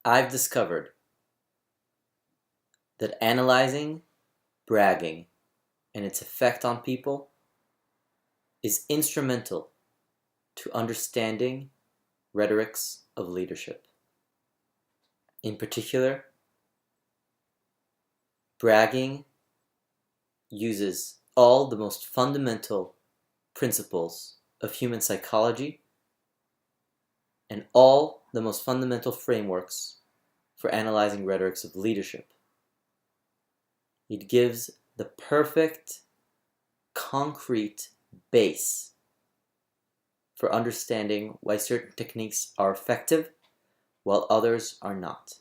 I've discovered that analyzing bragging and its effect on people is instrumental to understanding rhetorics of leadership. In particular, bragging uses all the most fundamental principles of human psychology and all the most fundamental frameworks for analyzing rhetorics of leadership. It gives the perfect, concrete base for understanding why certain techniques are effective while others are not.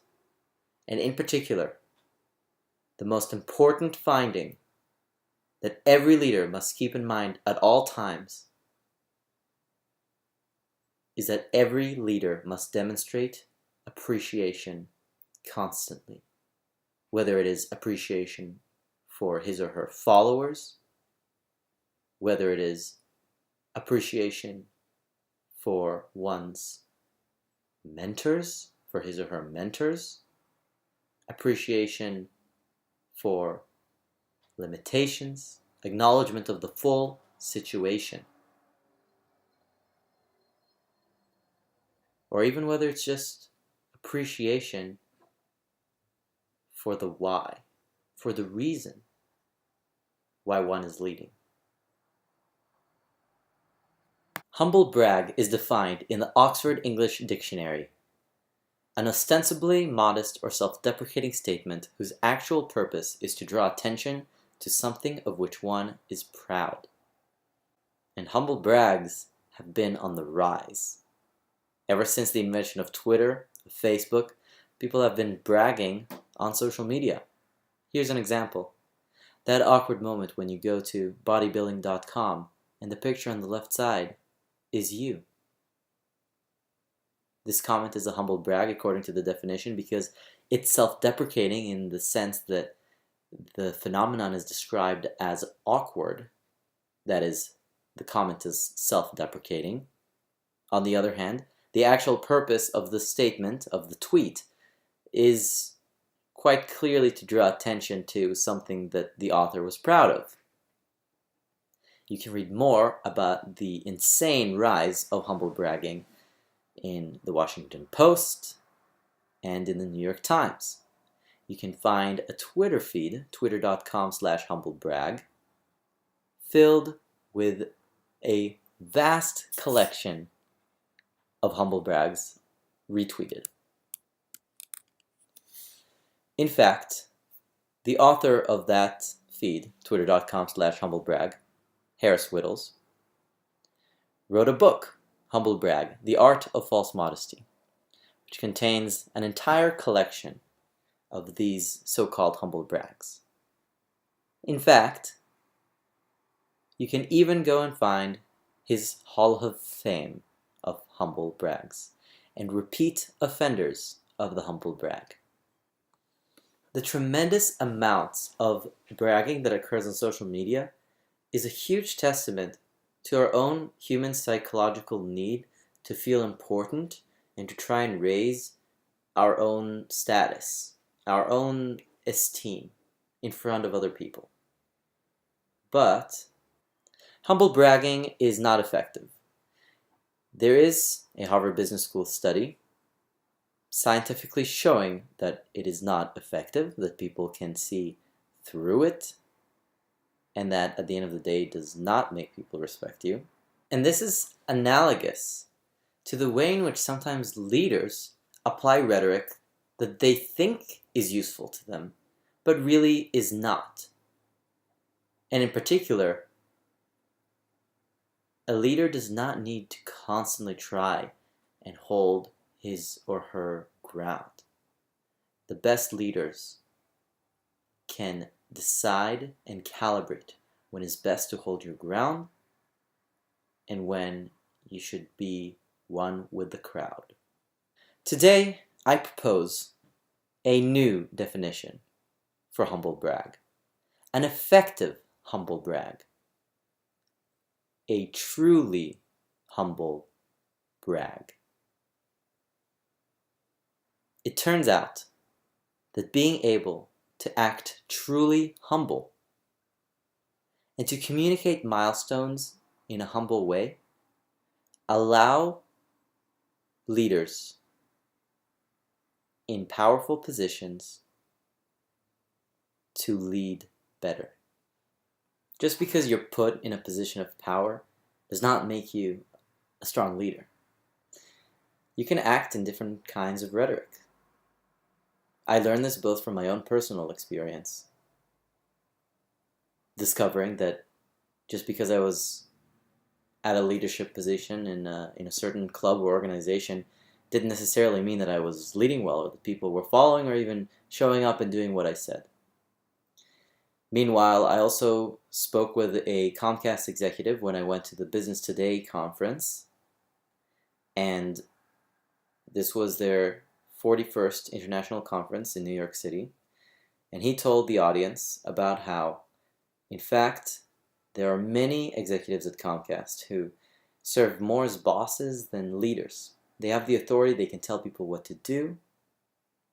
And in particular, the most important finding that every leader must keep in mind at all times is that every leader must demonstrate appreciation constantly, whether it is appreciation for his or her followers, whether it is appreciation for one's mentors, for his or her mentors, appreciation for limitations, acknowledgement of the full situation, or even whether it's just appreciation for the why, for the reason why one is leading. Humble brag is defined in the Oxford English Dictionary: an ostensibly modest or self-deprecating statement whose actual purpose is to draw attention to something of which one is proud. And humble brags have been on the rise. Ever since the invention of Twitter, of Facebook, people have been bragging on social media. Here's an example. That awkward moment when you go to bodybuilding.com and the picture on the left side is you. This comment is a humble brag according to the definition because it's self-deprecating in the sense that the phenomenon is described as awkward. That is, the comment is self-deprecating. On the other hand, the actual purpose of the statement, of the tweet, is quite clearly to draw attention to something that the author was proud of. You can read more about the insane rise of humble bragging in the Washington Post and in the New York Times. You can find a Twitter feed, twitter.com/humblebrag, filled with a vast collection of humble brags retweeted. In fact, the author of that feed, twitter.com/humblebrag, Harris Whittles, wrote a book, Humble Brag: The Art of False Modesty, which contains an entire collection of these so-called humble brags. In fact, you can even go and find his Hall of Fame of humble brags and repeat offenders of the humble brag. The tremendous amounts of bragging that occurs on social media is a huge testament to our own human psychological need to feel important and to try and raise our own status, our own esteem in front of other people. But humble bragging is not effective. There is a Harvard Business School study scientifically showing that it is not effective, that people can see through it, and that at the end of the day it does not make people respect you. And this is analogous to the way in which sometimes leaders apply rhetoric that they think is useful to them, but really is not. And in particular, a leader does not need to constantly try and hold his or her ground. The best leaders can decide and calibrate when it's best to hold your ground and when you should be one with the crowd. Today, I propose a new definition for humble brag. An effective humble brag. A truly humble brag. It turns out that being able to act truly humble and to communicate milestones in a humble way allow leaders in powerful positions to lead better. Just because you're put in a position of power does not make you a strong leader. You can act in different kinds of rhetoric. I learned this both from my own personal experience, discovering that just because I was at a leadership position in a certain club or organization didn't necessarily mean that I was leading well or that people were following or even showing up and doing what I said. Meanwhile, I also spoke with a Comcast executive when I went to the Business Today conference, and this was their 41st International Conference in New York City, and he told the audience about how, in fact, there are many executives at Comcast who serve more as bosses than leaders. They have the authority, they can tell people what to do,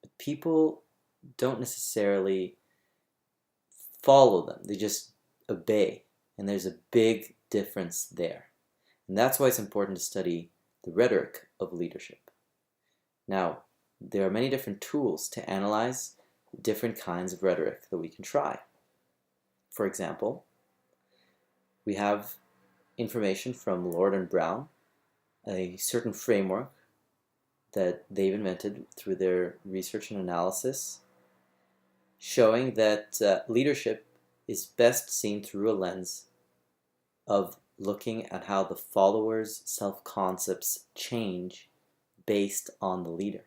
but people don't necessarily follow them, they just obey, and there's a big difference there. And that's why it's important to study the rhetoric of leadership. Now, there are many different tools to analyze different kinds of rhetoric that we can try. For example, we have information from Lord and Brown, a certain framework that they've invented through their research and analysis, showing that leadership is best seen through a lens of looking at how the followers' self-concepts change based on the leader.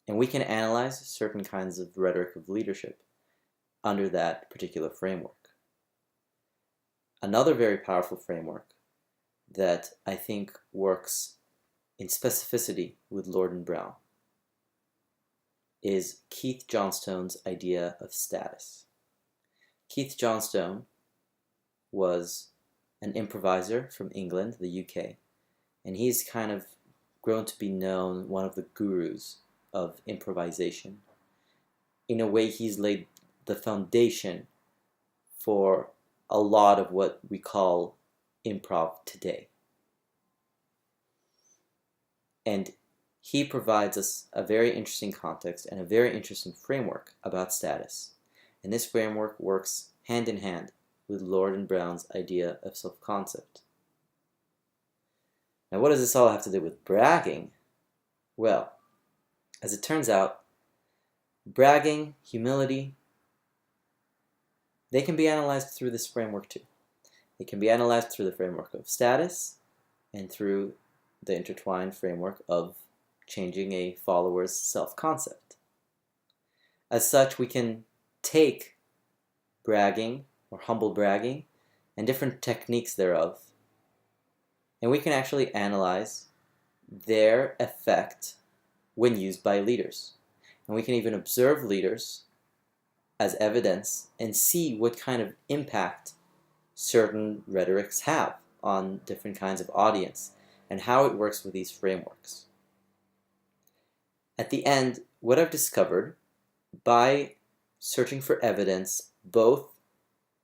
And we can analyze certain kinds of rhetoric of leadership under that particular framework. Another very powerful framework that I think works in specificity with Lord and Brown is Keith Johnstone's idea of status. Keith Johnstone was an improviser from England, the UK, and he's kind of grown to be known one of the gurus of improvisation. In a way, he's laid the foundation for a lot of what we call improv today. And he provides us a very interesting context and a very interesting framework about status. And this framework works hand in hand with Lord and Brown's idea of self-concept. Now, what does this all have to do with bragging? Well, as it turns out, bragging, humility, they can be analyzed through this framework too. They can be analyzed through the framework of status and through the intertwined framework of changing a follower's self-concept. As such, we can take bragging or humble bragging and different techniques thereof, and we can actually analyze their effect when used by leaders. And we can even observe leaders as evidence and see what kind of impact certain rhetorics have on different kinds of audience and how it works with these frameworks. At the end, what I've discovered by searching for evidence both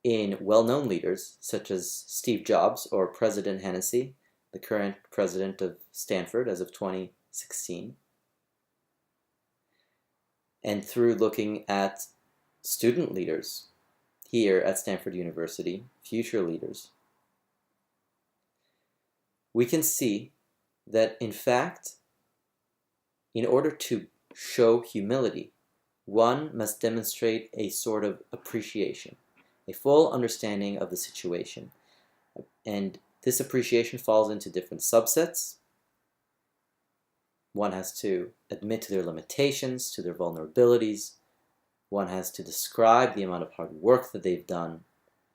in well-known leaders such as Steve Jobs or President Hennessy, the current president of Stanford as of 2016, and through looking at student leaders here at Stanford University, future leaders, we can see that in fact, in order to show humility, one must demonstrate a sort of appreciation, a full understanding of the situation. And this appreciation falls into different subsets. One has to admit to their limitations, to their vulnerabilities. One has to describe the amount of hard work that they've done.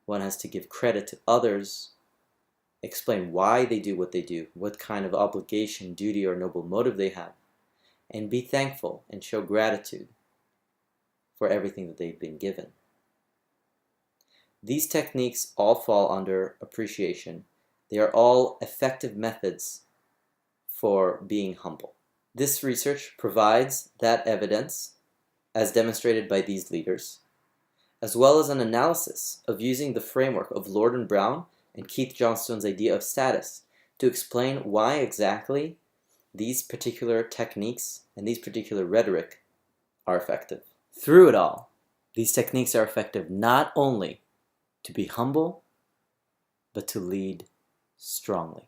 One has to give credit to others, explain why they do what they do, what kind of obligation, duty, or noble motive they have, and be thankful and show gratitude for everything that they've been given. These techniques all fall under appreciation. They are all effective methods for being humble. This research provides that evidence, as demonstrated by these leaders, as well as an analysis of using the framework of Lord and Brown and Keith Johnstone's idea of status to explain why exactly these particular techniques and these particular rhetoric are effective. Through it all, these techniques are effective not only to be humble, but to lead strongly.